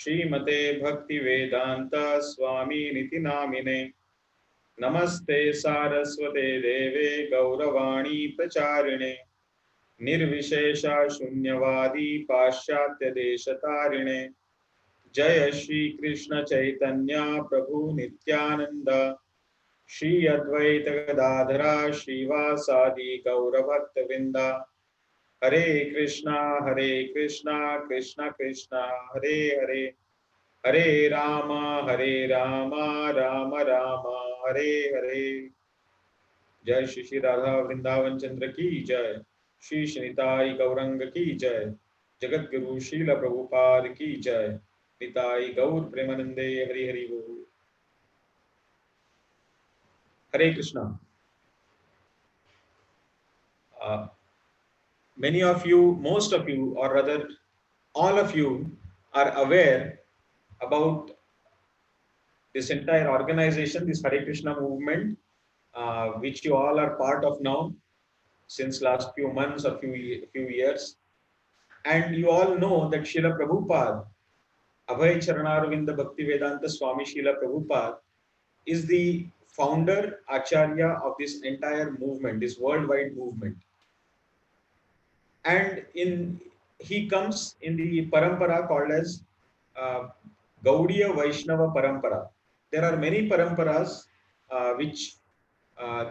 श्रीमते भक्ति वेदांत स्वामी निति नामिने नमस्ते सारस्वते देवे गौरवाणी प्रचारिणे निर्विशेषा शून्यवादी पाश्चात्य देशतारिणे जय श्री कृष्ण चैतन्य प्रभु नित्यानंद श्री अद्वैत गदाधरा श्रीवासादि गौरभक्त वृंदा हरे कृष्णा कृष्णा कृष्णा हरे हरे हरे राम राम राम हरे हरे। जय श्री श्री राधा वृंदावन चंद्र की जय। श्री शनिताई गौरंग की जय। जगत गुरु शील प्रभुपाद की जय। निताई गौर प्रेमानंदे हरि हरि बोल। हरे Krishna. Many of you, most of you, or rather all of you are aware about this entire organization, this Hare Krishna movement, which you all are part of now since last few months or few years. And you all know that Srila Prabhupada, Abhay Charanarvinda Bhakti Vedanta Swami Srila Prabhupada, is the founder, Acharya of this entire movement, this worldwide movement. And he comes in the parampara called as Gaudiya Vaishnava Parampara. There are many paramparas which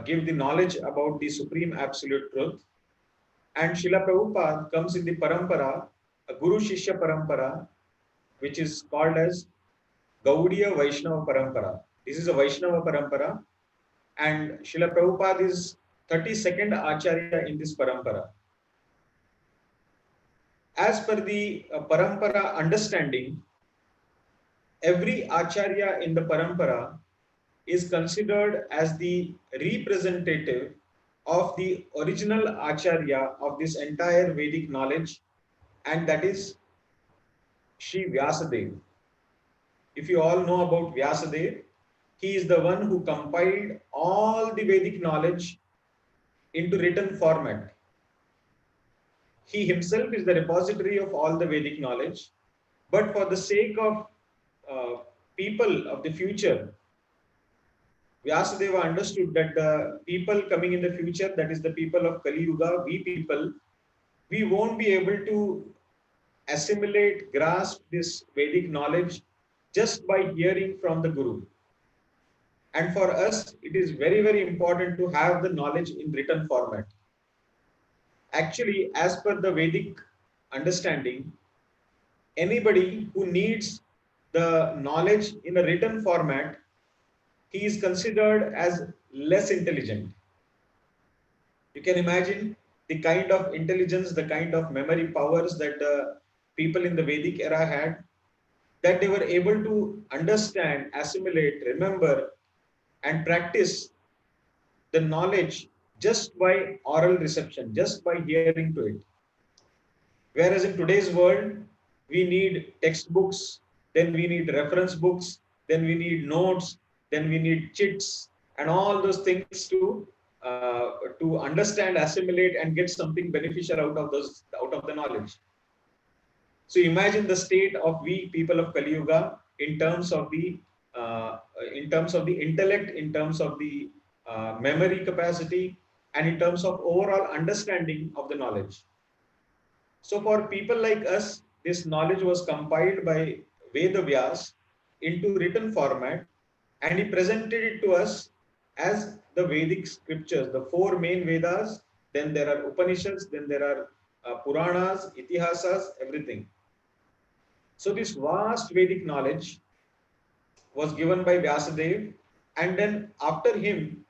give the knowledge about the supreme absolute truth. And Srila Prabhupada comes in the parampara, a Guru Shishya Parampara, which is called as Gaudiya Vaishnava Parampara. This is a Vaishnava Parampara, and Srila Prabhupada is 32nd Acharya in this Parampara. As per the Parampara understanding, every Acharya in the Parampara is considered as the representative of the original Acharya of this entire Vedic knowledge, and that is Sri Vyasadeva. If you all know about Vyasadeva, he is the one who compiled all the Vedic knowledge into written format. He himself is the repository of all the Vedic knowledge, but for the sake of people of the future, Vyasadeva understood that the people coming in the future, that is the people of Kali Yuga, we people, we won't be able to assimilate, grasp this Vedic knowledge just by hearing from the Guru. And for us, it is very, very important to have the knowledge in written format. Actually, as per the Vedic understanding, anybody who needs the knowledge in a written format, he is considered as less intelligent. You can imagine the kind of intelligence, the kind of memory powers that the people in the Vedic era had, that they were able to understand, assimilate, remember, and practice the knowledge just by oral reception, just by hearing to it. Whereas in today's world, we need textbooks, then we need reference books, then we need notes, then we need chits, and all those things to understand, assimilate, and get something beneficial out of the knowledge. So imagine the state of we people of Kali Yuga in terms of the intellect, in terms of the memory capacity, and in terms of overall understanding of the knowledge. So for people like us, this knowledge was compiled by Veda Vyas into written format, and he presented it to us as the Vedic scriptures, the four main Vedas. Then there are Upanishads, then there are Puranas, Itihasas, everything. So this vast Vedic knowledge was given by Vyasadeva, and then after him,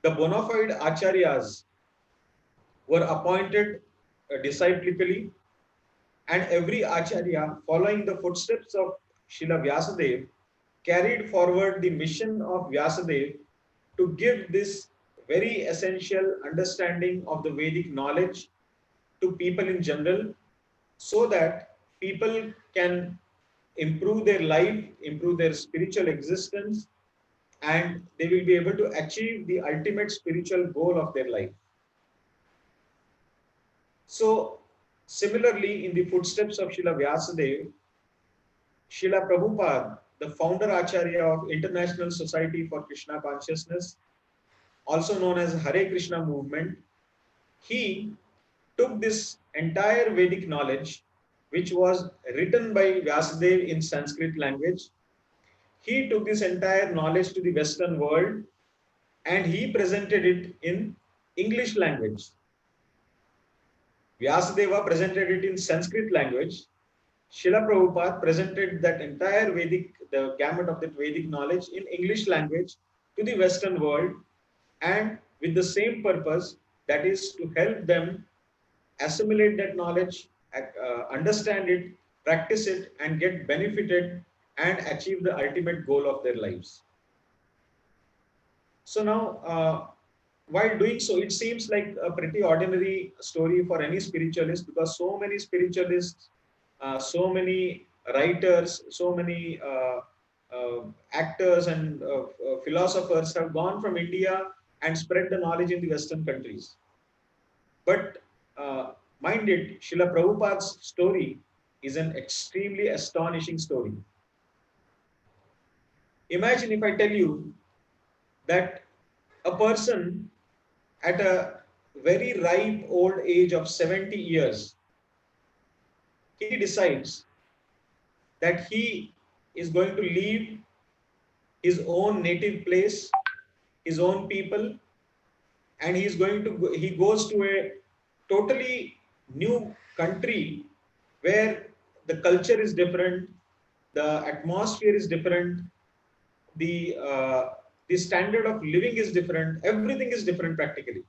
the bona fide acharyas were appointed disciplically, and every acharya following the footsteps of Srila Vyasadeva carried forward the mission of Vyasadeva to give this very essential understanding of the Vedic knowledge to people in general, so that people can improve their life, improve their spiritual existence, and they will be able to achieve the ultimate spiritual goal of their life. So, similarly, in the footsteps of Srila Vyasadeva, Srila Prabhupada, the founder Acharya of International Society for Krishna Consciousness, also known as Hare Krishna movement, he took this entire Vedic knowledge, which was written by Vyasadeva in Sanskrit language. He took this entire knowledge to the Western world and he presented it in English language. Vyasadeva presented it in Sanskrit language. Srila Prabhupada presented that entire Vedic, the gamut of that Vedic knowledge in English language to the Western world, and with the same purpose, that is to help them assimilate that knowledge, understand it, practice it, and get benefited and achieve the ultimate goal of their lives. So now, while doing so, it seems like a pretty ordinary story for any spiritualist, because so many spiritualists, so many writers, so many actors and philosophers have gone from India and spread the knowledge in the Western countries. But mind it, Srila Prabhupada's story is an extremely astonishing story. Imagine if I tell you that a person at a very ripe old age of 70 years, he decides that he is going to leave his own native place, his own people, and he goes to a totally new country where the culture is different, the atmosphere is different, the standard of living is different, everything is different practically.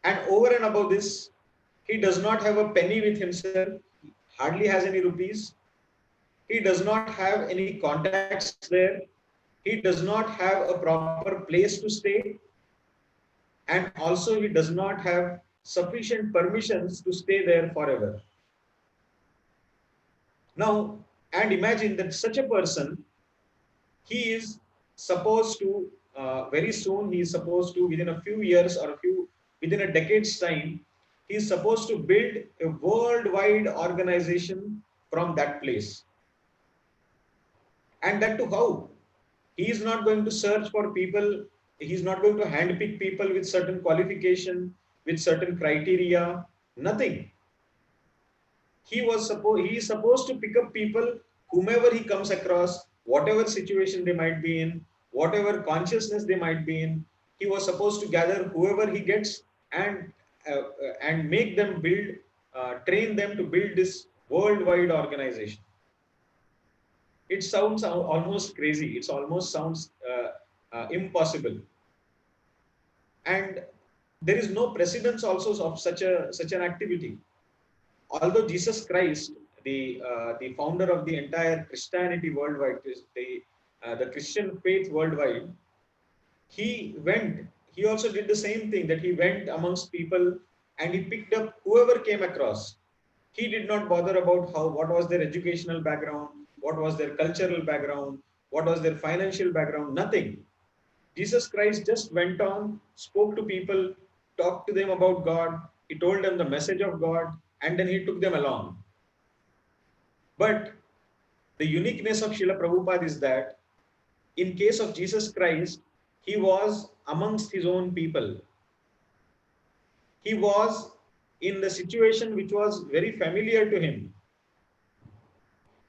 And over and above this, he does not have a penny with himself, hardly has any rupees. He does not have any contacts there. He does not have a proper place to stay. And also, he does not have sufficient permissions to stay there forever. Now, and imagine that such a person, he is supposed to, very soon, he is supposed to, within a few years or within a decade's time, he is supposed to build a worldwide organization from that place. And that too how? He is not going to search for people, he is not going to handpick people with certain qualification, with certain criteria, nothing. He is supposed to pick up people whomever he comes across, whatever situation they might be in, whatever consciousness they might be in. He was supposed to gather whoever he gets and make them build, train them to build this worldwide organization. It sounds almost crazy. It almost sounds impossible, and there is no precedence also of such an activity. Although Jesus Christ, the founder of the entire Christianity worldwide, the Christian faith worldwide, he went. He also did the same thing, that he went amongst people and he picked up whoever came across. He did not bother about what was their educational background, what was their cultural background, what was their financial background, nothing. Jesus Christ just went on, spoke to people, talked to them about God, he told them the message of God, and then he took them along. But the uniqueness of Srila Prabhupada is that in case of Jesus Christ, he was amongst his own people. He was in the situation which was very familiar to him.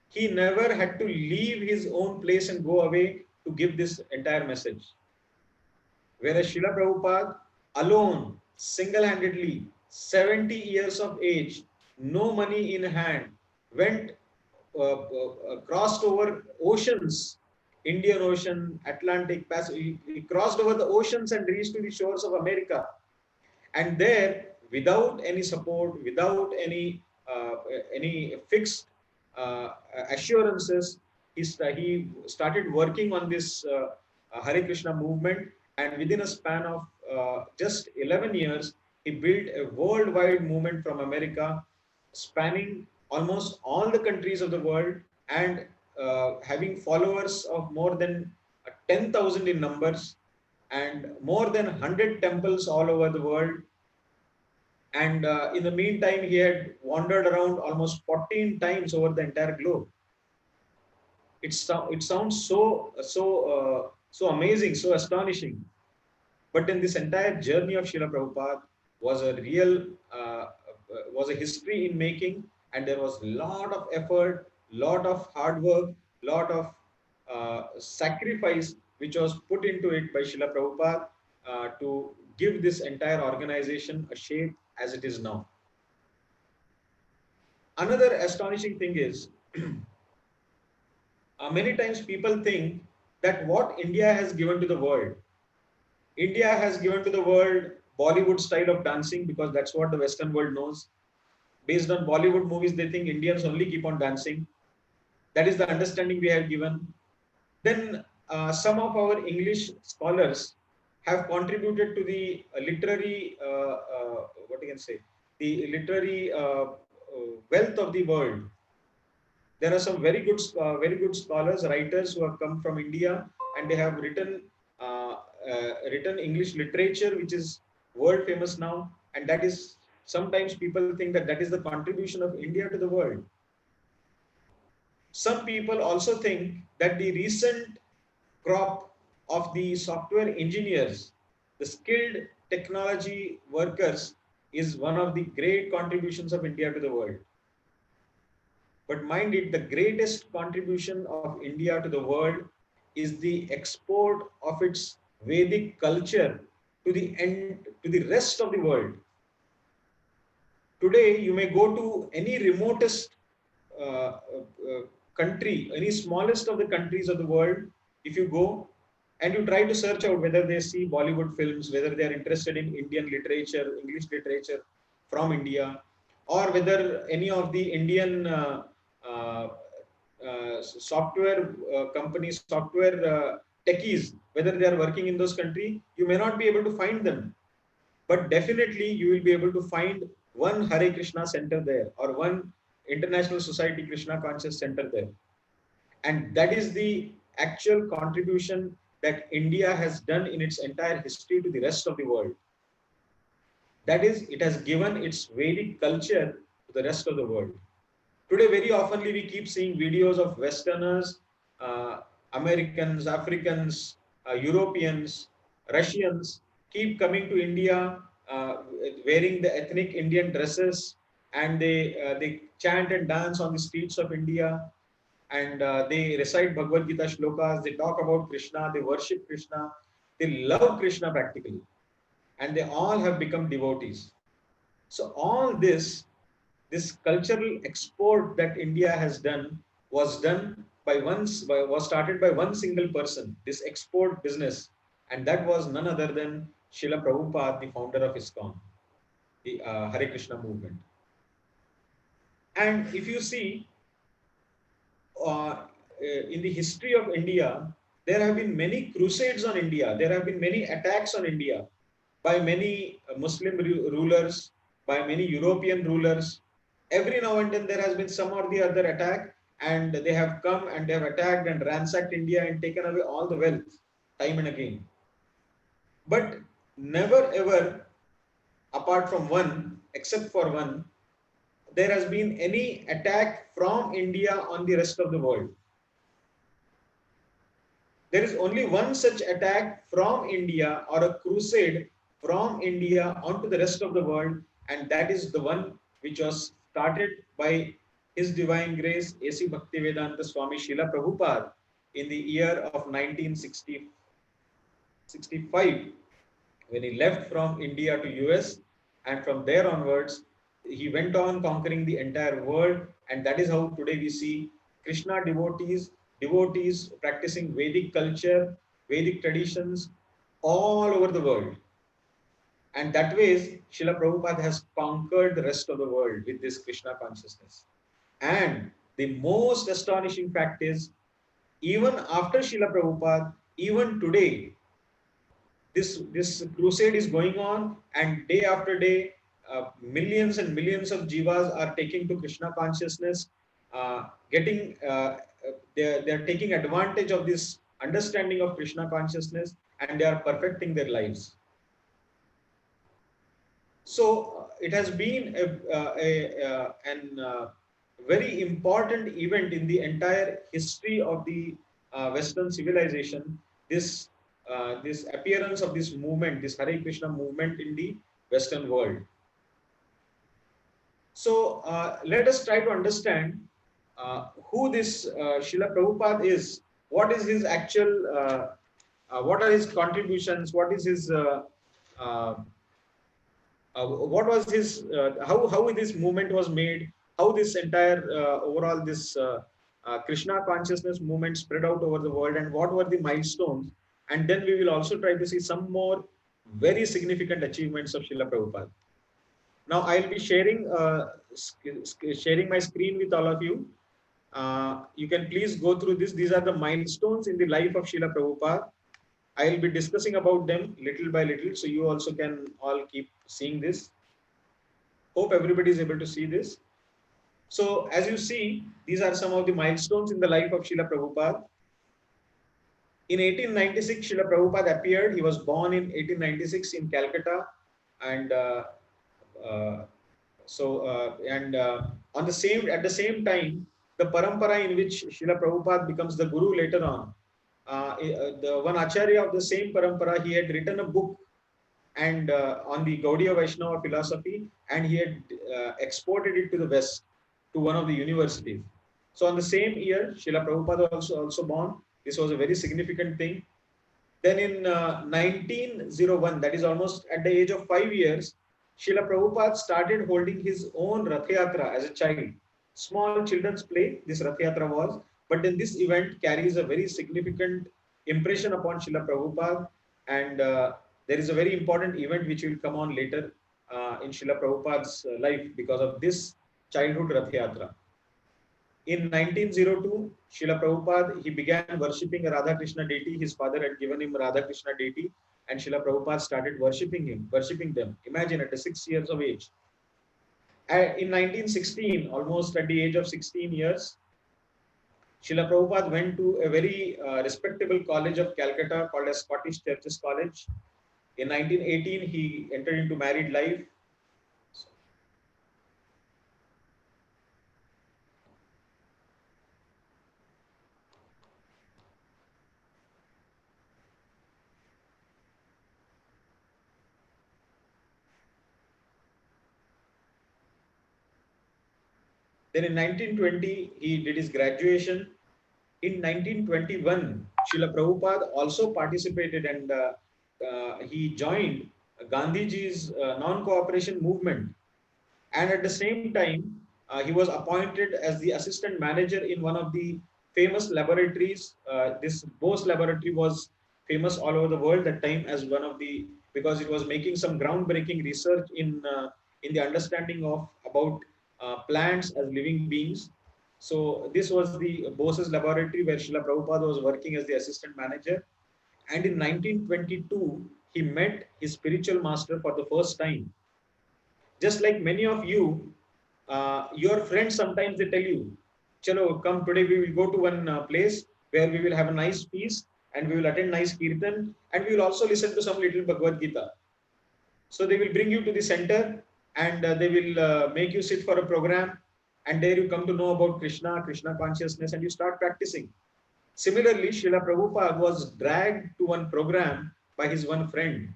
He never had to leave his own place and go away to give this entire message. Whereas Srila Prabhupada alone, single-handedly, 70 years of age, no money in hand, went, crossed over oceans, Indian Ocean, Atlantic Pacific, he crossed over the oceans and reached to the shores of America. And there, without any support, without any fixed assurances, he started working on this Hare Krishna movement, and within a span of just 11 years, he built a worldwide movement from America, spanning almost all the countries of the world, and having followers of more than 10,000 in numbers, and more than 100 temples all over the world. And in the meantime, he had wandered around almost 14 times over the entire globe. it sounds so amazing, so astonishing. But then this entire journey of Srila Prabhupada was a real was a history in making, and there was a lot of effort, lot of hard work, lot of sacrifice which was put into it by Srila Prabhupada to give this entire organization a shape as it is now. Another astonishing thing is many times people think that what India has given to the world, India has given to the world Bollywood style of dancing because that's what the Western world knows. Based on Bollywood movies, they think Indians only keep on dancing. That is the understanding we have given. Then some of our English scholars have contributed to the literary, what you can say, the literary wealth of the world. There are some very good scholars, writers who have come from India, and they have written English literature, which is world famous now. And that is sometimes people think that that is the contribution of India to the world. Some people also think that the recent crop of the software engineers, the skilled technology workers, is one of the great contributions of India to the world. But mind it, the greatest contribution of India to the world is the export of its Vedic culture to the rest of the world. Today, you may go to any remotest country, any smallest of the countries of the world, if you go and you try to search out whether they see Bollywood films, whether they are interested in Indian literature, English literature from India, or whether any of the Indian uh, software companies, software techies, whether they are working in those countries, you may not be able to find them. But definitely you will be able to find one Hare Krishna center there or one International Society Krishna Conscious Center there. And that is the actual contribution that India has done in its entire history to the rest of the world. That is, it has given its Vedic culture to the rest of the world. Today, very oftenly, we keep seeing videos of Westerners, Americans, Africans, Europeans, Russians keep coming to India wearing the ethnic Indian dresses, and they chant and dance on the streets of India, and they recite Bhagavad Gita shlokas, they talk about Krishna, they worship Krishna, they love Krishna practically, and they all have become devotees. So all this cultural export that India has done was was started by one single person, this export business, and that was none other than Srila Prabhupada, the founder of ISKCON, the Hare Krishna movement. And if you see in the history of India, there have been many crusades on India. There have been many attacks on India by many Muslim rulers, by many European rulers. Every now and then there has been some or the other attack, and they have come and they have attacked and ransacked India and taken away all the wealth time and again. But never ever, apart from one, except for one, there has been any attack from India on the rest of the world. There is only one such attack from India or a crusade from India onto the rest of the world, and that is the one which was started by His Divine Grace A.C. Bhaktivedanta Swami Srila Prabhupada in the year of 1965 when he left from India to US, and from there onwards he went on conquering the entire world, and that is how today we see Krishna devotees practicing Vedic culture, Vedic traditions all over the world. And that way, Srila Prabhupada has conquered the rest of the world with this Krishna consciousness. And the most astonishing fact is, even after Srila Prabhupada, even today, this crusade is going on, and day after day, millions and millions of jivas are taking to Krishna consciousness, getting they're taking advantage of this understanding of Krishna consciousness, and they are perfecting their lives. So it has been very important event in the entire history of the Western civilization. This appearance of this movement, this Hare Krishna movement in the Western world. So let us try to understand who this Srila Prabhupada is. What is his actual? What are his contributions? What is his? Uh, what was his? How this movement was made? How this entire overall this Krishna consciousness movement spread out over the world, and what were the milestones? And then we will also try to see some more very significant achievements of Srila Prabhupada. Now I'll be sharing my screen with all of you. You can please go through this. These are the milestones in the life of Srila Prabhupada. I'll be discussing about them little by little, so you also can all keep seeing this. Hope everybody is able to see this. So as you see, these are some of the milestones in the life of Srila Prabhupada. In 1896, Srila Prabhupada appeared. He was born in 1896 in Calcutta, and uh, on the same at the same time, the parampara in which Srila Prabhupada becomes the guru later on, the one acharya of the same parampara, he had written a book and on the Gaudiya Vaishnava philosophy, and he had exported it to the West to one of the universities. So on the same year, Srila Prabhupada also born. This was a very significant thing. Then in 1901, that is almost at the age of 5 years, Srila Prabhupada started holding his own Rath Yatra as a child. Small children's play, this Rath Yatra was, but then this event carries a very significant impression upon Srila Prabhupada, and there is a very important event which will come on later in Srila Prabhupada's life because of this childhood Rath Yatra. In 1902, Srila Prabhupada, he began worshipping a Radha Krishna deity. His father had given him Radha Krishna deity, and Srila Prabhupada started worshipping them. Imagine at the 6 years of age. In 1916, almost at the age of 16 years, Srila Prabhupada went to a very respectable college of Calcutta called as Scottish Churches College. In 1918, he entered into married life. Then in 1920, he did his graduation. In 1921, Srila Prabhupada also participated and he joined Gandhiji's non-cooperation movement. And at the same time, he was appointed as the assistant manager in one of the famous laboratories. This Bose laboratory was famous all over the world that time as one of the, because it was making some groundbreaking research in the understanding of about plants as living beings. So this was the Bose's laboratory where Srila Prabhupada was working as the assistant manager. And in 1922, he met his spiritual master for the first time. Just like many of you, your friends sometimes they tell you, "Chalo, come today. We will go to one place where we will have a nice feast and we will attend nice kirtan and we will also listen to some little Bhagavad Gita." So they will bring you to the center and they will make you sit for a program, and there you come to know about Krishna, Krishna consciousness, and you start practicing. Similarly, Srila Prabhupada was dragged to one program by his one friend,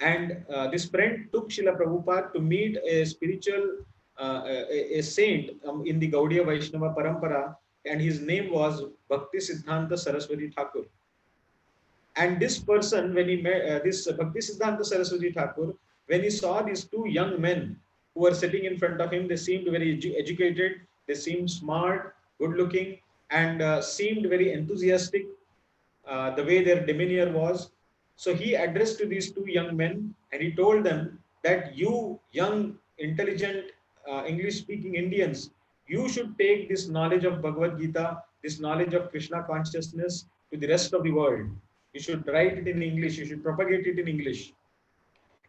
and this friend took Srila Prabhupada to meet a spiritual, a saint in the Gaudiya Vaishnava Parampara, and his name was Bhakti Siddhanta Saraswati Thakur. And this person, when he met this Bhakti Siddhanta Saraswati Thakur, when he saw these two young men who were sitting in front of him, they seemed very educated, they seemed smart, good looking, and seemed very enthusiastic, the way their demeanor was. So he addressed to these two young men and he told them that you young, intelligent, English-speaking Indians, you should take this knowledge of Bhagavad Gita, this knowledge of Krishna consciousness to the rest of the world. You should write it in English, you should propagate it in English.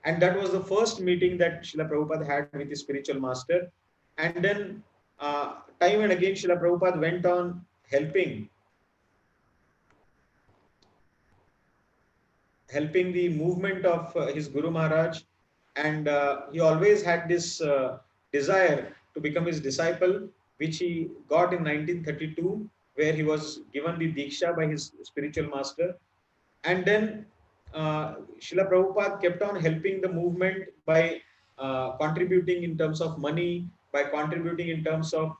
And that was the first meeting that Srila Prabhupada had with his spiritual master. And then time and again, Srila Prabhupada went on helping the movement of his Guru Maharaj, and he always had this desire to become his disciple, which he got in 1932, where he was given the Diksha by his spiritual master. And then Srila Prabhupada kept on helping the movement by contributing in terms of money, by contributing in terms of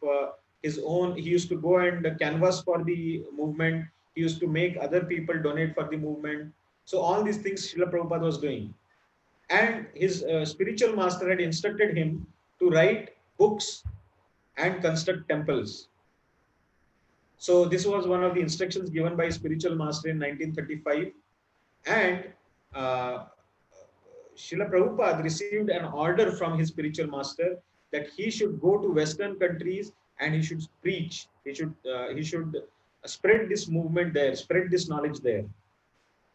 his own. He used to go and canvass for the movement. He used to make other people donate for the movement. So all these things Srila Prabhupada was doing. And his spiritual master had instructed him to write books and construct temples. So this was one of the instructions given by spiritual master in 1935. And uh, Srila Prabhupada received an order from his spiritual master that he should go to Western countries and he should preach. He should spread this movement there, spread this knowledge there.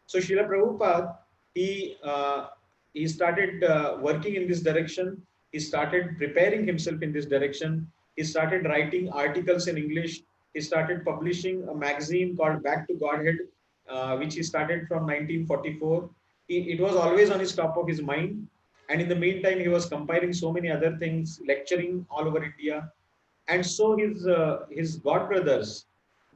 So Srila Prabhupada, he started working in this direction. He started preparing himself in this direction. He started writing articles in English. He started publishing a magazine called Back to Godhead, which he started from 1944. It was always on his top of his mind. And in the meantime, he was compiling so many other things, lecturing all over India. And so his god brothers,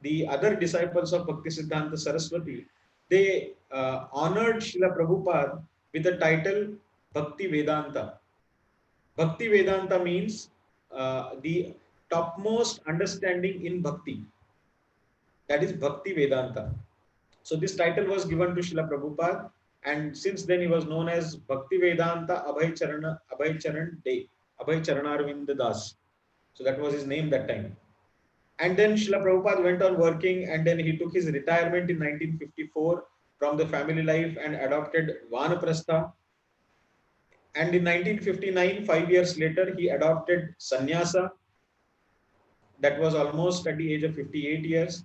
the other disciples of Bhaktisiddhanta Saraswati, they honored Srila Prabhupada with the title Bhakti Vedanta. Bhakti Vedanta means the topmost understanding in bhakti. That is Bhakti Vedanta. So this title was given to Srila Prabhupada, and since then he was known as Bhakti Vedanta Abhay Charan De, Abhay Charanarvinda Das. So that was his name that time. And then Srila Prabhupada went on working, and then he took his retirement in 1954 from the family life and adopted Vanaprastha. And in 1959, 5 years later, he adopted sannyasa. That was almost at the age of 58 years.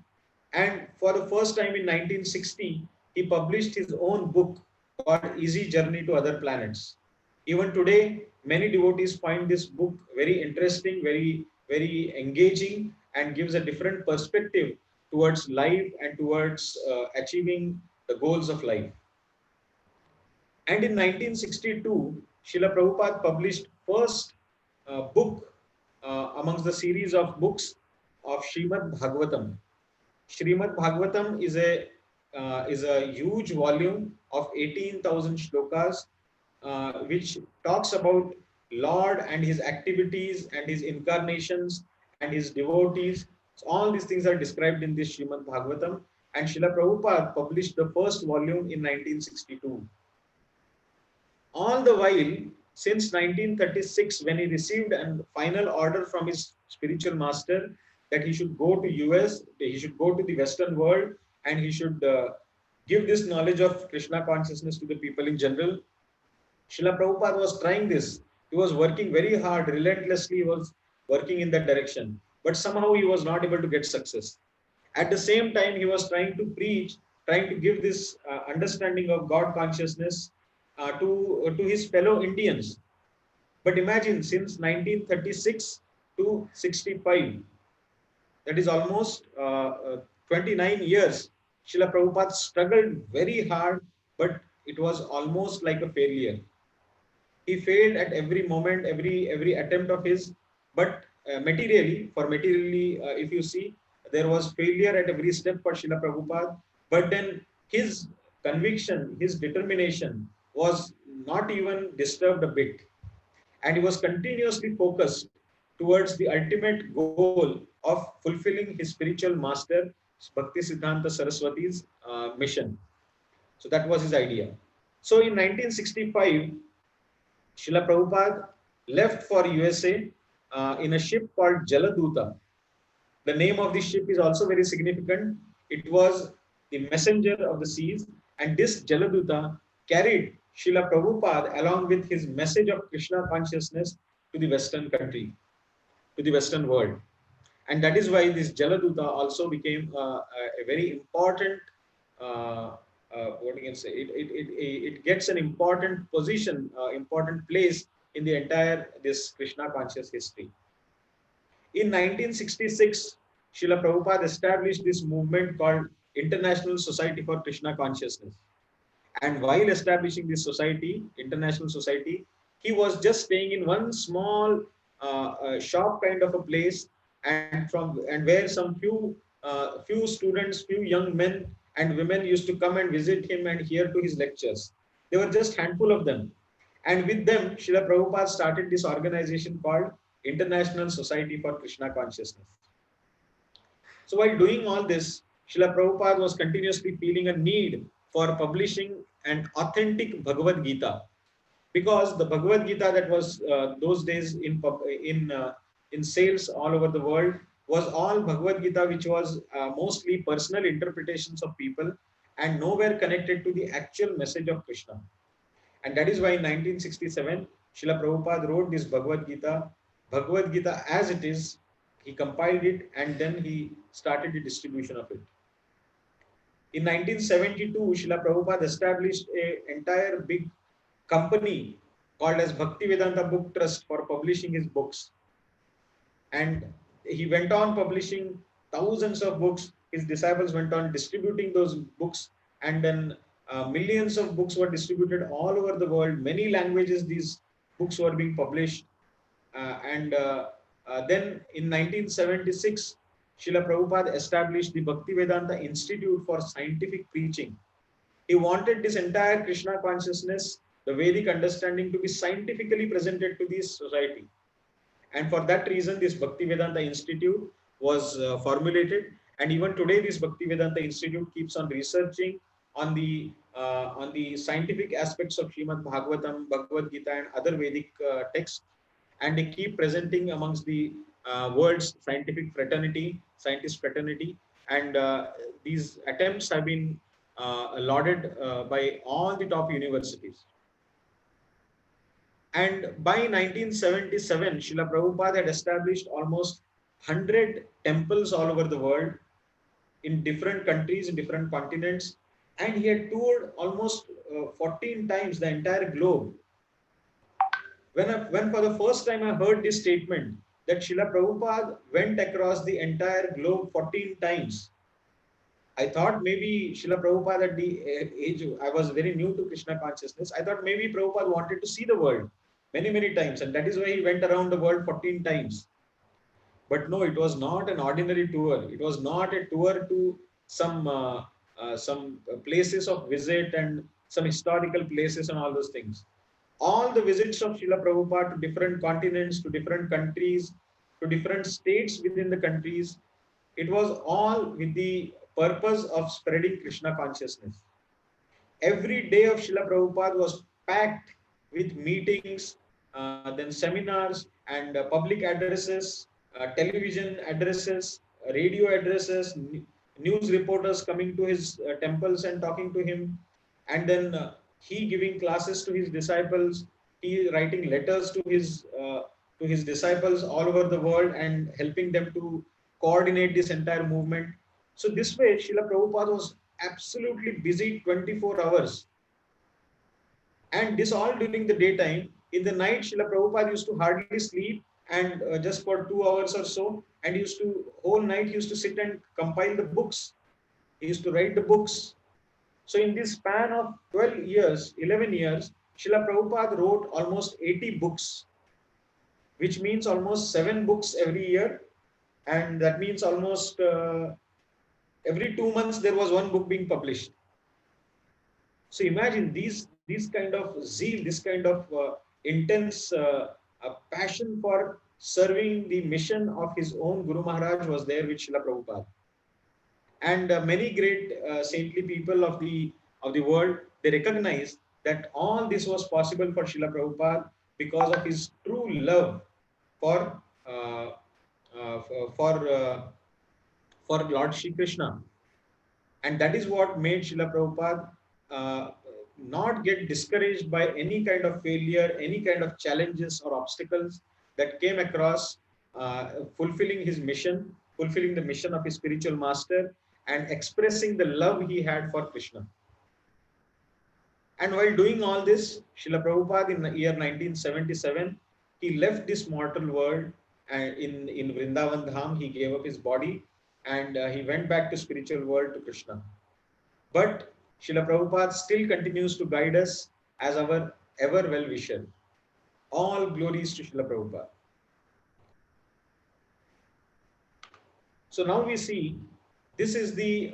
And for the first time in 1960, he published his own book called Easy Journey to Other Planets. Even today, many devotees find this book very interesting, very engaging, and gives a different perspective towards life and towards achieving the goals of life. And in 1962, Srila Prabhupada published first book amongst the series of books of Srimad Bhagavatam. Srimad Bhagavatam is a huge volume of 18,000 shlokas, which talks about Lord and his activities and his incarnations and his devotees. So all these things are described in this Srimad Bhagavatam. And Srila Prabhupada published the first volume in 1962. All the while, since 1936, when he received a final order from his spiritual master that he should go to US, he should go to the Western world, and he should give this knowledge of Krishna consciousness to the people in general. Srila Prabhupada was trying this. He was working very hard, relentlessly, he was working in that direction. But somehow he was not able to get success. At the same time, he was trying to preach, trying to give this understanding of God consciousness to his fellow Indians. But imagine, since 1936 to 65, that is almost 29 years, Srila Prabhupada struggled very hard, but it was almost like a failure. He failed at every moment, every attempt of his. But materially, if you see, there was failure at every step for Srila Prabhupada. But then his conviction, his determination was not even disturbed a bit. And he was continuously focused towards the ultimate goal of fulfilling his spiritual master, Bhaktisiddhanta Saraswati's mission. So that was his idea. So in 1965, Srila Prabhupada left for USA in a ship called Jaladuta. The name of this ship is also very significant. It was the messenger of the seas, and this Jaladuta carried Srila Prabhupada along with his message of Krishna consciousness to the Western country, to the Western world. And that is why this Jaladuta also became a very important, what you can say, it gets an important position, important place in the entire this Krishna conscious history. In 1966, Srila Prabhupada established this movement called International Society for Krishna Consciousness. And while establishing this society, International Society, he was just staying in one small shop kind of a place, and where some few students, few young men and women used to come and visit him and hear to his lectures. There were just handful of them, and with them, Srila Prabhupada started this organization called International Society for Krishna Consciousness. So while doing all this, Srila Prabhupada was continuously feeling a need for publishing an authentic Bhagavad Gita, because the Bhagavad Gita that was those days in sales all over the world was all Bhagavad Gita, which was mostly personal interpretations of people and nowhere connected to the actual message of Krishna. And that is why in 1967, Srila Prabhupada wrote this Bhagavad Gita as it is. He compiled it and then he started the distribution of it. In 1972, Srila Prabhupada established an entire big company called as Bhaktivedanta Book Trust for publishing his books. And he went on publishing thousands of books. His disciples went on distributing those books, and then millions of books were distributed all over the world. Many languages these books were being published. Then in 1976, Srila Prabhupada established the Bhaktivedanta Institute for Scientific Preaching. He wanted this entire Krishna consciousness, the Vedic understanding, to be scientifically presented to this society. And for that reason, this Bhaktivedanta Institute was formulated. And even today, this Bhaktivedanta Institute keeps on researching on the scientific aspects of Srimad Bhagavatam, Bhagavad Gita, and other Vedic texts. And they keep presenting amongst the world's scientific fraternity, scientist fraternity. And these attempts have been lauded by all the top universities. And by 1977, Srila Prabhupada had established almost 100 temples all over the world, in different countries, in different continents. And he had toured almost 14 times the entire globe. When for the first time I heard this statement that Srila Prabhupada went across the entire globe 14 times, I thought maybe Srila Prabhupada at the age, I was very new to Krishna consciousness. I thought maybe Prabhupada wanted to see the world many times. And that is why he went around the world 14 times. But no, it was not an ordinary tour. It was not a tour to some places of visit and some historical places and all those things. All the visits of Srila Prabhupada to different continents, to different countries, to different states within the countries, it was all with the purpose of spreading Krishna consciousness. Every day of Srila Prabhupada was packed with meetings, then seminars and public addresses, television addresses, radio addresses, news reporters coming to his temples and talking to him, and then he giving classes to his disciples, he writing letters to his disciples all over the world and helping them to coordinate this entire movement. So this way, Srila Prabhupada was absolutely busy 24 hours. And this all during the daytime. In the night, Srila Prabhupada used to hardly sleep, and just for 2 hours or so. And he used to, whole night, he used to sit and compile the books. He used to write the books. So in this span of 12 years, 11 years, Srila Prabhupada wrote almost 80 books, which means almost 7 books every year. And that means almost every 2 months, there was one book being published. So imagine these kind of zeal, this kind of intense passion for serving the mission of his own Guru Maharaj was there with Srila Prabhupada. And many great saintly people of the world, they recognize that all this was possible for Srila Prabhupada because of his true love for uh, uh, for uh, for Lord Shri Krishna. And that is what made Srila Prabhupada uh, not get discouraged by any kind of failure, any kind of challenges or obstacles that came across fulfilling his mission, fulfilling the mission of his spiritual master, and expressing the love he had for Krishna. And while doing all this, Srila Prabhupada in the year 1977, he left this mortal world, and in Vrindavan Dham, he gave up his body, and he went back to spiritual world to Krishna. But Srila Prabhupada still continues to guide us as our ever well-wisher. All glories to Srila Prabhupada. So now we see this is the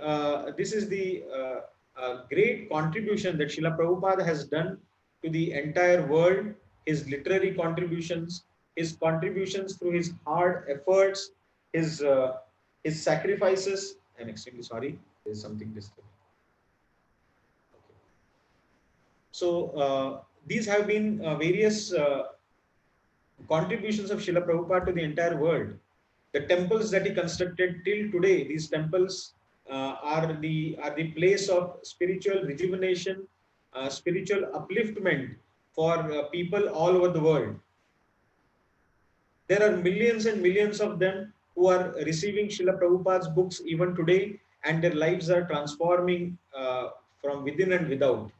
great contribution that Srila Prabhupada has done to the entire world. His literary contributions, his contributions through his hard efforts, his uh, his sacrifices. I'm extremely sorry. There's something disturbing. So these have been various contributions of Srila Prabhupada to the entire world. The temples that he constructed till today, these temples are the place of spiritual rejuvenation, spiritual upliftment for people all over the world. There are millions and millions of them who are receiving Srila Prabhupada's books even today, and their lives are transforming from within and without.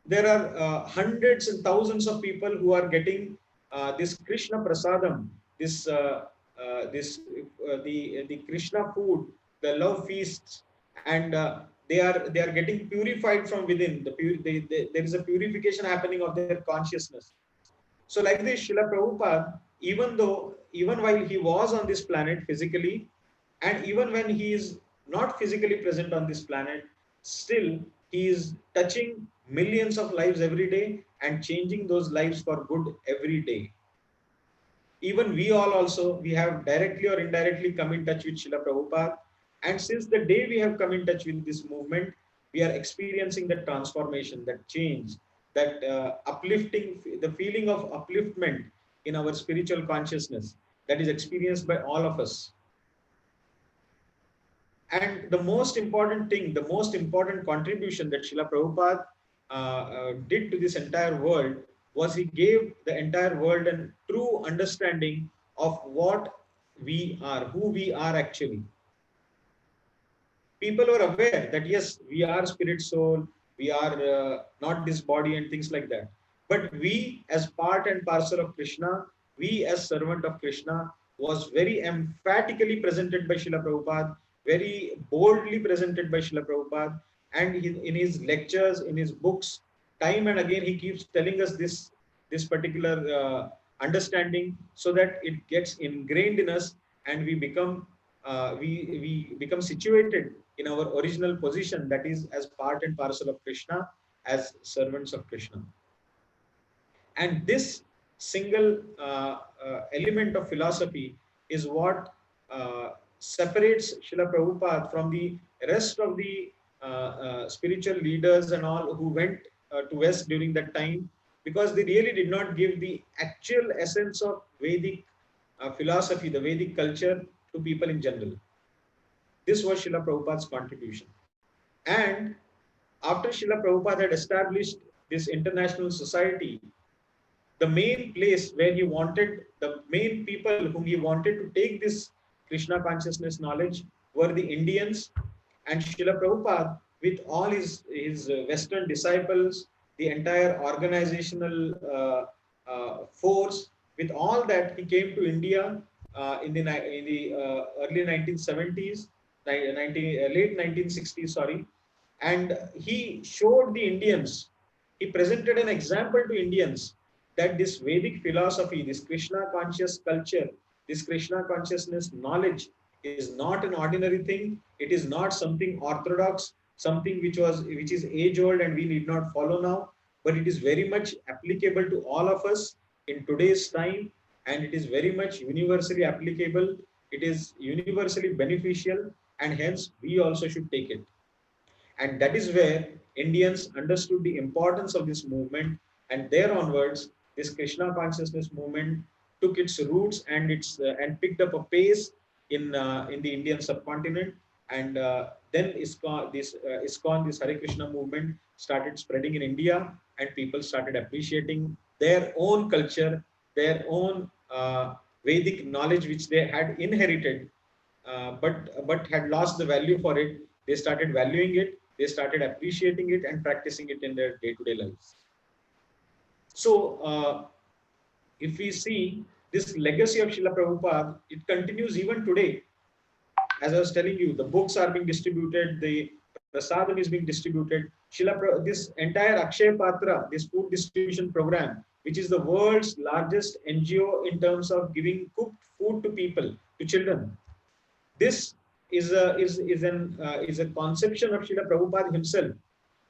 There are hundreds and thousands of people who are getting this Krishna prasadam, the Krishna food, the love feasts, and they are getting purified from within. There is a purification happening of their consciousness. So, like this, Srila Prabhupada, even while he was on this planet physically, and even when he is not physically present on this planet, still he is touching millions of lives every day and changing those lives for good every day. Even we all also, we have directly or indirectly come in touch with Srila Prabhupada. And since the day we have come in touch with this movement, we are experiencing that transformation, that change, that uplifting, the feeling of upliftment in our spiritual consciousness that is experienced by all of us. And the most important thing, the most important contribution that Srila Prabhupada did to this entire world was he gave the entire world a true understanding of what we are, who we are actually. People were aware that yes, we are spirit soul, we are not this body and things like that. But we, as part and parcel of Krishna, we as servant of Krishna, was very emphatically presented by Srila Prabhupada, very boldly presented by Srila Prabhupada, and in his lectures, in his books, time and again he keeps telling us this particular understanding, so that it gets ingrained in us, and we become situated in our original position, that is as part and parcel of Krishna, as servants of Krishna. And this single element of philosophy is what separates Srila Prabhupada from the rest of the spiritual leaders and all who went to West during that time, because they really did not give the actual essence of Vedic philosophy, the Vedic culture, to people in general. This was Srila Prabhupada's contribution. And after Srila Prabhupada had established this international society, the main place where he wanted, the main people whom he wanted to take this Krishna consciousness knowledge were the Indians. And Srila Prabhupada, with all his Western disciples, the entire organizational force, with all that, he came to India in the early 1970s, late 1960s, sorry, and he showed the Indians, he presented an example to Indians that this Vedic philosophy, this Krishna conscious culture, this Krishna consciousness knowledge is not an ordinary thing. It is not something orthodox, something which is age old and we need not follow now, but it is very much applicable to all of us in today's time, and it is very much universally applicable. It is universally beneficial, and hence we also should take it. And that is where Indians understood the importance of this movement, and there onwards, this Krishna consciousness movement took its roots and and picked up a pace in the Indian subcontinent, and then ISKCON, this Hare Krishna movement, started spreading in India, and people started appreciating their own culture, their own Vedic knowledge which they had inherited, but had lost the value for it. They started valuing it, they started appreciating it and practicing it in their day-to-day lives. So if we see this legacy of Srila Prabhupada, it continues even today. As I was telling you, the books are being distributed, the prasadam is being distributed. This entire Akshaya Patra, this food distribution program, which is the world's largest NGO in terms of giving cooked food to people, to children. This is a conception of Srila Prabhupada himself.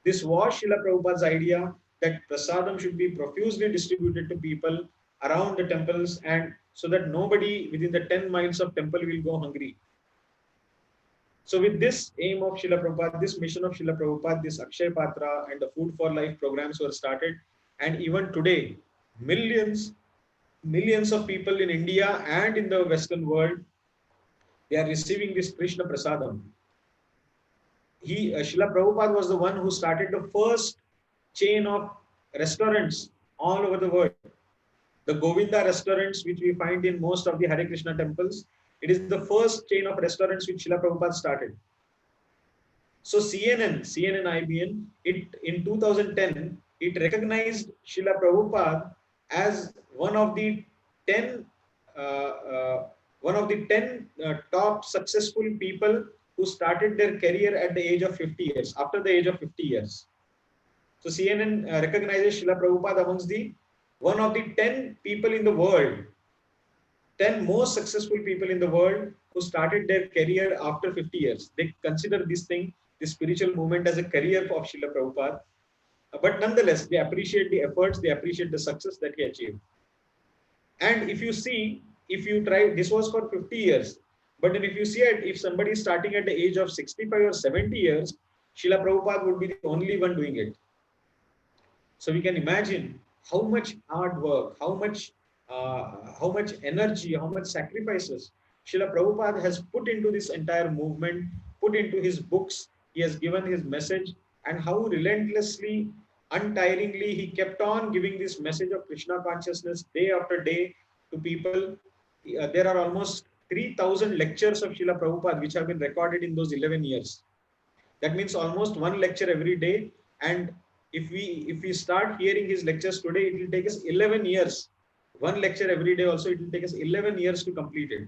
This was Srila Prabhupada's idea that prasadam should be profusely distributed to people around the temples, and so that nobody within the 10 miles of temple will go hungry. So with this aim of Srila Prabhupada, this mission of Srila Prabhupada, this Akshay Patra and the Food for Life programs were started. And even today, millions of people in India and in the Western world, they are receiving this Krishna Prasadam. Srila Prabhupada was the one who started the first chain of restaurants all over the world. The Govinda restaurants, which we find in most of the Hare Krishna temples, it is the first chain of restaurants which Srila Prabhupada started. So CNN IBN, in 2010, it recognized Srila Prabhupada as ten, uh, uh, one of the 10 top successful people who started their career at the age of 50 years, after the age of 50 years. So CNN recognizes Srila Prabhupada amongst the one of the 10 people in the world, 10 most successful people in the world who started their career after 50 years. They consider this thing, this spiritual movement, as a career of Srila Prabhupada. But nonetheless, they appreciate the efforts, they appreciate the success that he achieved. And if you see, if you try, this was for 50 years. But then if you see it, if somebody is starting at the age of 65 or 70 years, Srila Prabhupada would be the only one doing it. So we can imagine how much hard work, how much energy, how much sacrifices Srila Prabhupada has put into this entire movement, put into his books. He has given his message, and how relentlessly, untiringly he kept on giving this message of Krishna consciousness day after day to people. There are almost 3,000 lectures of Srila Prabhupada which have been recorded in those 11 years. That means almost one lecture every day. And if we start hearing his lectures today, it will take us 11 years. One lecture every day also, it will take us 11 years to complete it.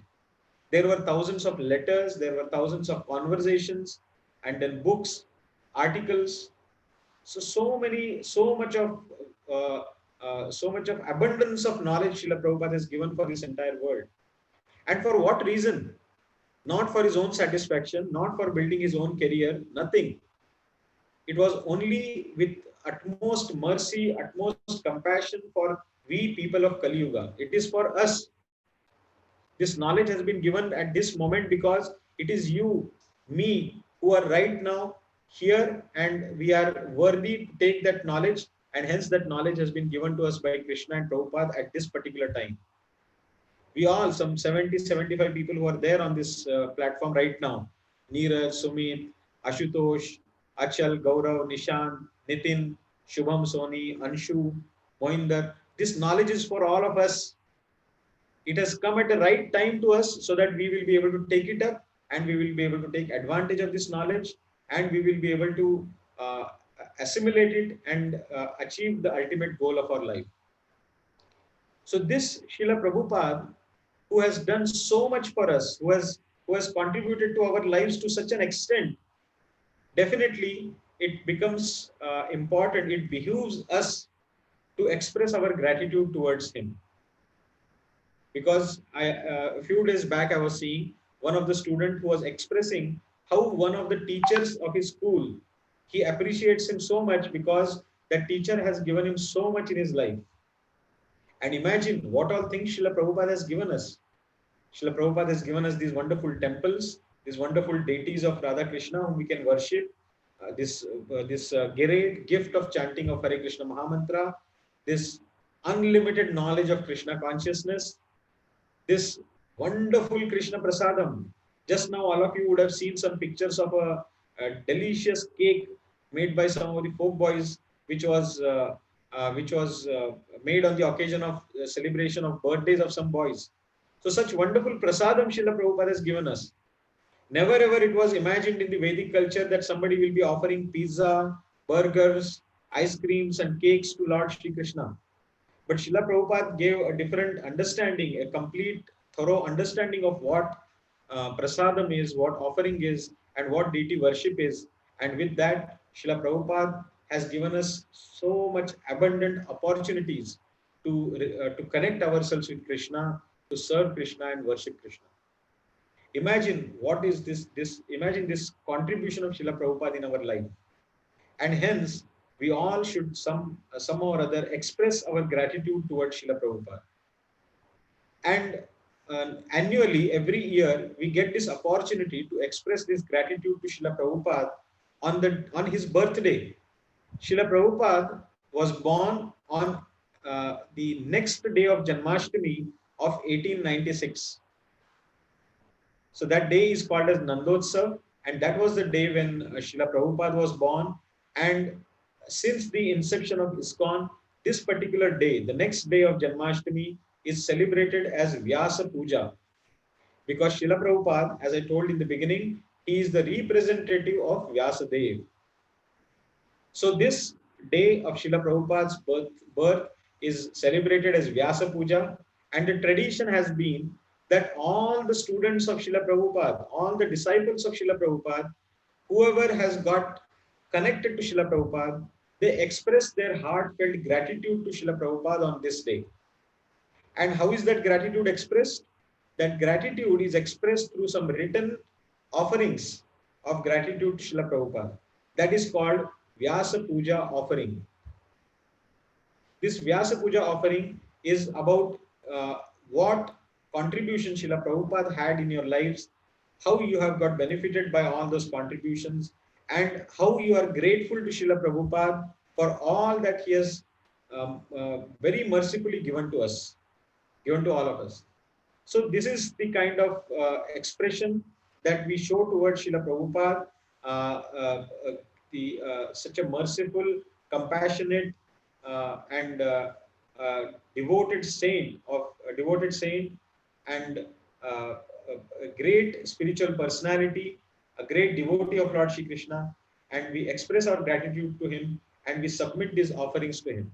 There were thousands of letters, there were thousands of conversations, and then books, articles. Uh, so much of abundance of knowledge Srila Prabhupada has given for this entire world. And for what reason? Not for his own satisfaction, not for building his own career, nothing. It was only with utmost mercy, utmost compassion for we people of Kali Yuga. It is for us. This knowledge has been given at this moment because it is you, me, who are right now here, and we are worthy to take that knowledge, and hence that knowledge has been given to us by Krishna and Prabhupada at this particular time. We all, some 70-75 people who are there on this platform right now, Neeraj, Sumit, Ashutosh, Achal, Gaurav, Nishan, Nitin, Shubham, Soni, Anshu, Mohinder, this knowledge is for all of us. It has come at the right time to us, so that we will be able to take it up, and we will be able to take advantage of this knowledge, and we will be able to uh, assimilate it and achieve the ultimate goal of our life. So this Srila Prabhupada, who has done so much for us, who has contributed to our lives to such an extent, definitely it becomes important. It behooves us to express our gratitude towards him. Because a few days back I was seeing one of the students who was expressing how one of the teachers of his school, he appreciates him so much because that teacher has given him so much in his life. And imagine what all things Srila Prabhupada has given us. Srila Prabhupada has given us these wonderful temples, these wonderful deities of Radha Krishna whom we can worship, this great gift of chanting of Hare Krishna Mahamantra, this unlimited knowledge of Krishna consciousness, this wonderful Krishna Prasadam. Just now, all of you would have seen some pictures of a delicious cake made by some of the folk boys, which was made on the occasion of celebration of birthdays of some boys. So such wonderful prasadam Srila Prabhupada has given us. Never ever it was imagined in the Vedic culture that somebody will be offering pizza, burgers, ice creams and cakes to Lord Sri Krishna. But Srila Prabhupada gave a different understanding, a complete, thorough understanding of what prasadam is, what offering is, and what deity worship is. And with that, Srila Prabhupada has given us so much abundant opportunities to connect ourselves with Krishna, to serve Krishna and worship Krishna. Imagine what is this imagine this contribution of Srila Prabhupada in our life. And hence we all should somehow or other express our gratitude towards Srila Prabhupada. And annually, every year, we get this opportunity to express this gratitude to Srila Prabhupada on his birthday. Srila Prabhupada was born on the next day of Janmashtami of 1896. So that day is called as Nandotsav, and that was the day when Srila Prabhupada was born. And since the inception of ISKCON, this particular day, the next day of Janmashtami, is celebrated as Vyasapuja, because Srila Prabhupada, as I told in the beginning, he is the representative of Vyasadeva. So this day of Srila Prabhupada's birth is celebrated as Vyasapuja, and the tradition has been that all the students of Srila Prabhupada, all the disciples of Srila Prabhupada, whoever has got connected to Srila Prabhupada, they express their heartfelt gratitude to Srila Prabhupada on this day. And how is that gratitude expressed? That gratitude is expressed through some written offerings of gratitude to Srila Prabhupada. That is called Vyasa Puja offering. This Vyasa Puja offering is about what contribution Srila Prabhupada had in your lives, how you have got benefited by all those contributions, and how you are grateful to Srila Prabhupada for all that he has very mercifully given to us, given to all of us. So this is the kind of expression that we show towards Srila Prabhupada, uh, uh, uh, such a merciful, compassionate, and devoted saint and a great spiritual personality, a great devotee of Lord Shri Krishna, and we express our gratitude to him and we submit these offerings to him.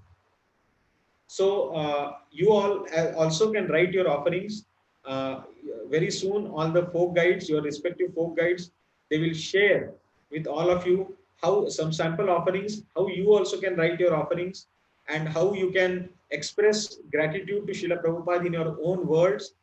So you all also can write your offerings. Uh, Very soon, all the folk guides, your respective folk guides, they will share with all of you how some sample offerings, how you also can write your offerings, and how you can express gratitude to Srila Prabhupada in your own words.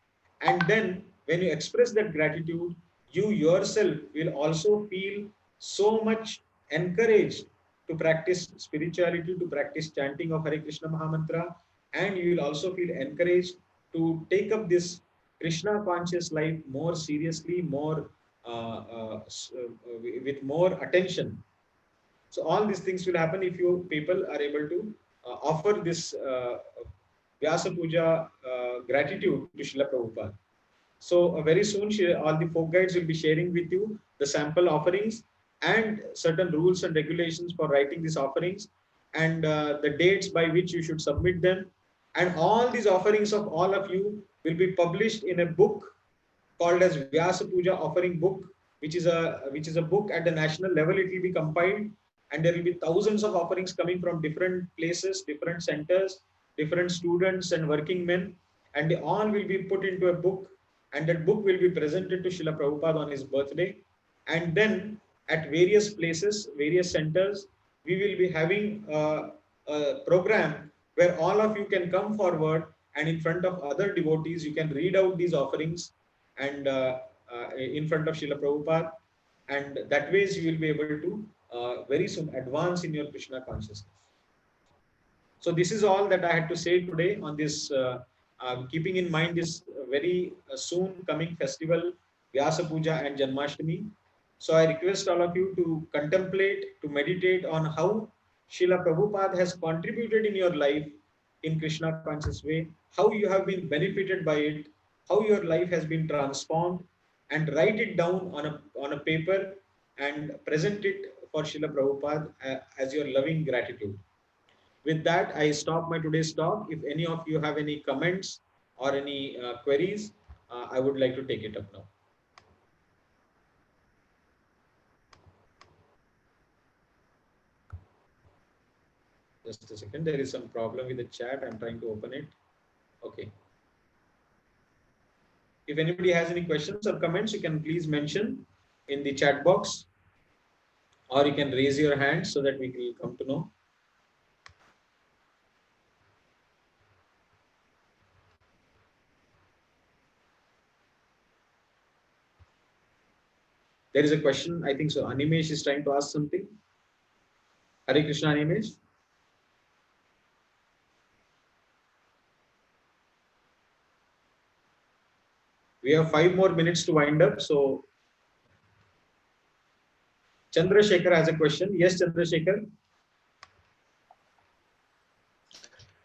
And then, when you express that gratitude, you yourself will also feel so much encouraged to practice spirituality, to practice chanting of Hare Krishna Mahamantra, and you will also feel encouraged to take up this Krishna conscious life more seriously, more with more attention. So all these things will happen if you people are able to offer this Vyasa Puja gratitude to Srila Prabhupada. So very soon, all the folk guides will be sharing with you the sample offerings and certain rules and regulations for writing these offerings, and the dates by which you should submit them. And all these offerings of all of you will be published in a book called as Vyasa Puja Offering Book, which is a book at the national level. It will be compiled, and there will be thousands of offerings coming from different places, different centers, different students and working men, and they all will be put into a book, and that book will be presented to Srila Prabhupada on his birthday. And then at various places, various centers, we will be having a program where all of you can come forward, and in front of other devotees, you can read out these offerings and in front of Srila Prabhupada. And that ways you will be able to very soon advance in your Krishna consciousness. So this is all that I had to say today on this, keeping in mind this very soon coming festival, Vyasa Puja and Janmashtami. So I request all of you to contemplate, to meditate on how Srila Prabhupada has contributed in your life in Krishna conscious way, how you have been benefited by it, how your life has been transformed, and write it down on a paper and present it for Srila Prabhupada as your loving gratitude. With that, I stop my today's talk. If any of you have any comments or any queries, I would like to take it up now. Just a second. There is some problem with the chat. I'm trying to open it. Okay. If anybody has any questions or comments, you can please mention in the chat box, or you can raise your hand so that we will come to know. There is a question, I think so. Animesh is trying to ask something. Hare Krishna, Animesh. We have 5 more minutes to wind up. So Chandrasekhar has a question. Yes, Chandrasekhar.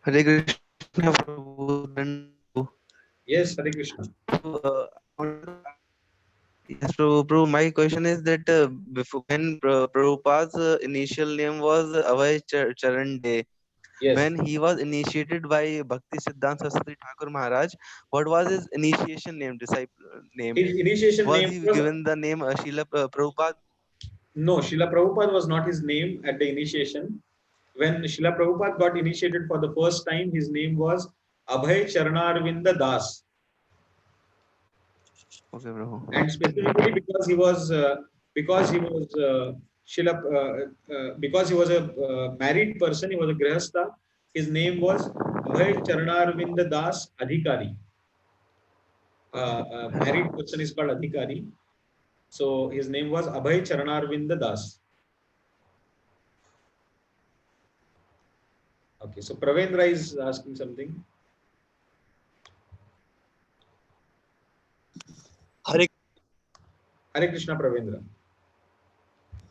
Hare Krishna, Prabhu. Dandavat, Prabhu. Yes, Hare Krishna. Prabhu, I wanted to yes, Prabhu. My question is that before when Prabhupada's initial name was Abhay Charan De, Yes. when he was initiated by Bhakti Siddhanta Saraswati Thakur Maharaj, what was his initiation name, disciple name? His initiation Was name he was, given the name Srila Prabhupada? no, Srila Prabhupada was not his name at the initiation. When Srila Prabhupada got initiated for the first time, his name was Abhay Charanarvinda Das. Okay, Prabhu. And specifically because he was Srila, because he was a married person, he was a grihastha. His name was Abhay Charanarvinda Das Adhikari. Married person is called Adhikari. So his name was Abhay Charanarvinda Das. Okay, so Pravendra is asking something. Hare, Hare Krishna, Pravendra.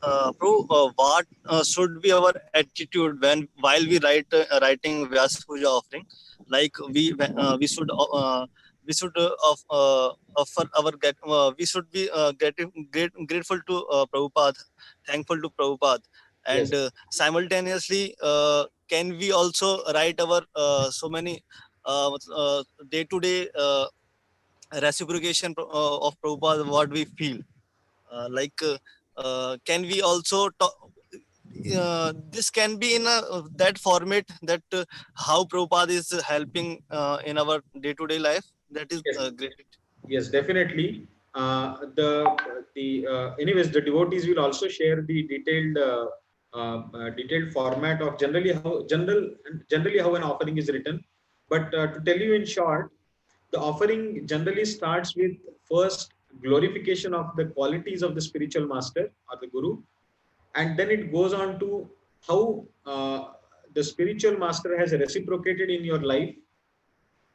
Prabhu, what should be our attitude when while we writing Vyasapuja offering? Like we should offer our we should be grateful to Prabhupada, thankful to Prabhupada, Yes. and simultaneously can we also write our so many day to day reciprocation of Prabhupada what we feel. Can we also talk, this can be in that format that how Prabhupada is helping in our day-to-day life. That is Yes. great. Yes, definitely. Anyways, the devotees will also share the detailed format of generally how an offering is written. But to tell you in short, the offering generally starts with first glorification of the qualities of the spiritual master or the guru, and then it goes on to how the spiritual master has reciprocated in your life,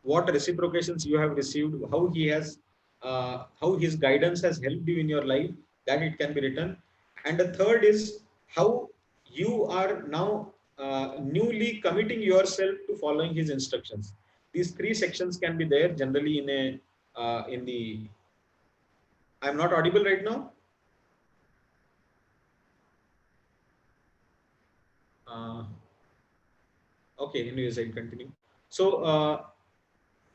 what reciprocations you have received, how his guidance has helped you in your life, that it can be written. And the third is how you are now newly committing yourself to following his instructions. These three sections can be there generally in the. I'm not audible right now. Uh, okay, anyways, I'll continue. So,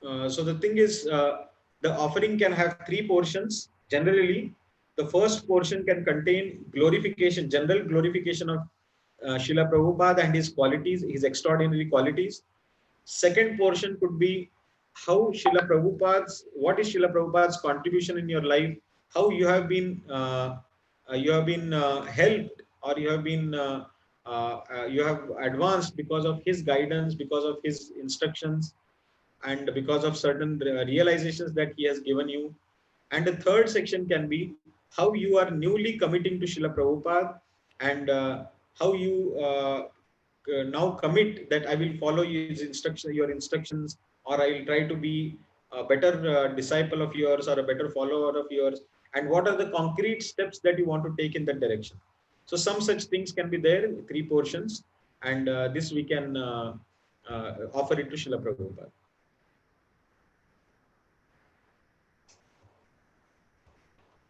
so the thing is, the offering can have three portions. Generally, the first portion can contain glorification, general glorification of Srila Prabhupada and his qualities, his extraordinary qualities. Second portion could be what is Srila Prabhupada's contribution in your life, how you have been helped, or you have advanced because of his guidance, because of his instructions, and because of certain realizations that he has given you. And the third section can be how you are newly committing to Srila Prabhupada, and how you now commit that I will follow your instructions, or I will try to be a better disciple of yours or a better follower of yours. And what are the concrete steps that you want to take in that direction? So some such things can be there, three portions, and this we can offer it to Srila Prabhupada.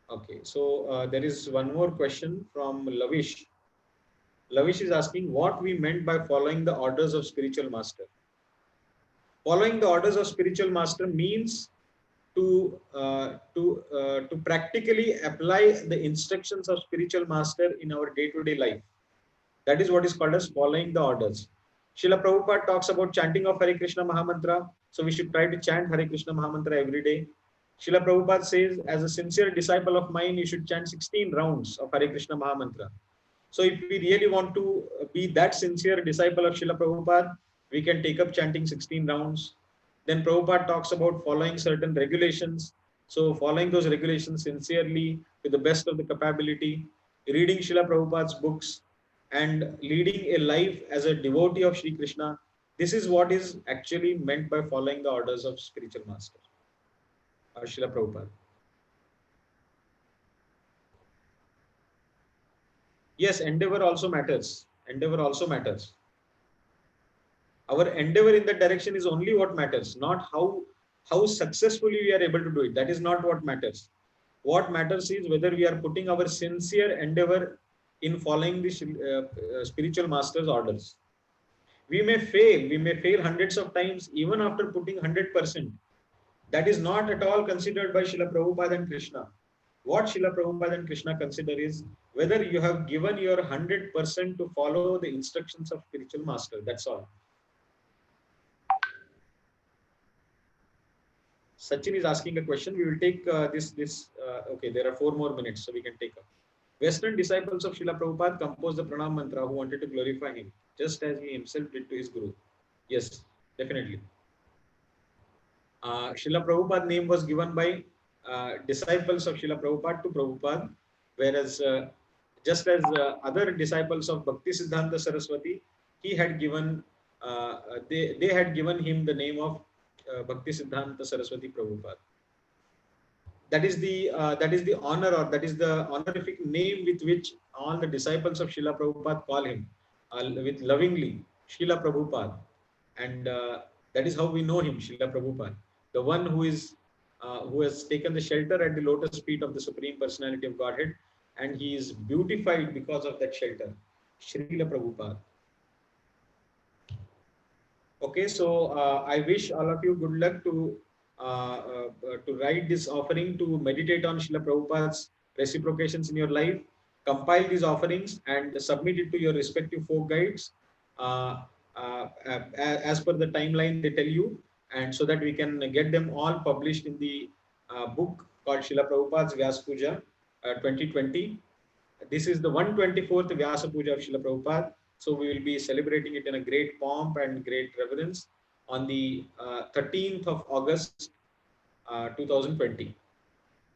Okay, so there is one more question from Lavish. Lavish is asking what we meant by following the orders of spiritual master. Following the orders of spiritual master means to practically apply the instructions of spiritual master in our day-to-day life. That is what is called as following the orders. Srila Prabhupada talks about chanting of Hare Krishna Mahamantra. So we should try to chant Hare Krishna Mahamantra every day. Srila Prabhupada says, as a sincere disciple of mine, you should chant 16 rounds of Hare Krishna Mahamantra. So if we really want to be that sincere disciple of Srila Prabhupada, we can take up chanting 16 rounds. Then Prabhupada talks about following certain regulations. So following those regulations sincerely with the best of the capability, reading Srila Prabhupada's books, and leading a life as a devotee of Sri Krishna, this is what is actually meant by following the orders of spiritual master, Srila Prabhupada. Yes, endeavor also matters. Endeavor also matters. Our endeavor in that direction is only what matters, not how successfully we are able to do it. That is not what matters. What matters is whether we are putting our sincere endeavor in following the spiritual master's orders. We may fail hundreds of times even after putting 100%. That is not at all considered by Srila Prabhupada and Krishna. What Srila Prabhupada and Krishna consider is whether you have given your 100% to follow the instructions of spiritual master. That's all. Sachin is asking a question. We will take this. Okay, there are 4 more minutes, so we can take up. Western disciples of Srila Prabhupada composed the pranam mantra who wanted to glorify him, just as he himself did to his guru. Yes, definitely. Srila Prabhupada name was given by disciples of Srila Prabhupada to Prabhupada, whereas just as other disciples of Bhakti Siddhanta Saraswati, he had given they had given him the name of Bhakti Siddhanta Saraswati Prabhupada. That is the honor, or that is the honorific name with which all the disciples of Srila Prabhupada call him, with lovingly Srila Prabhupada, and that is how we know him, Srila Prabhupada, the one who has taken the shelter at the lotus feet of the Supreme Personality of Godhead, and he is beautified because of that shelter, Srila Prabhupada. Okay, so I wish all of you good luck to write this offering, to meditate on Srila Prabhupada's reciprocations in your life, compile these offerings and submit it to your respective folk guides uh, as per the timeline they tell you, and so that we can get them all published in the book called Srila Prabhupada's Vyasapuja 2020. This is the 124th Vyasapuja of Srila Prabhupada. So we will be celebrating it in a great pomp and great reverence on the 13th of August 2020.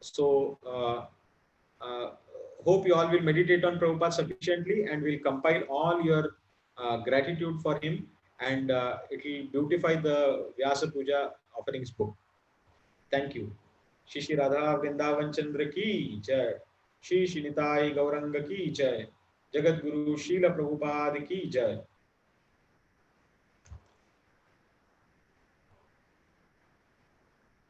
So uh, hope you all will meditate on Prabhupada sufficiently and will compile all your gratitude for him, and it will beautify the Vyasa Puja offerings book. Thank you. Shri Shri Radha Vrindavan Chandra ki jai. Shri Shri Nitai Gauranga ki jai. Jagat Guru Srila Prabhupada ki jai.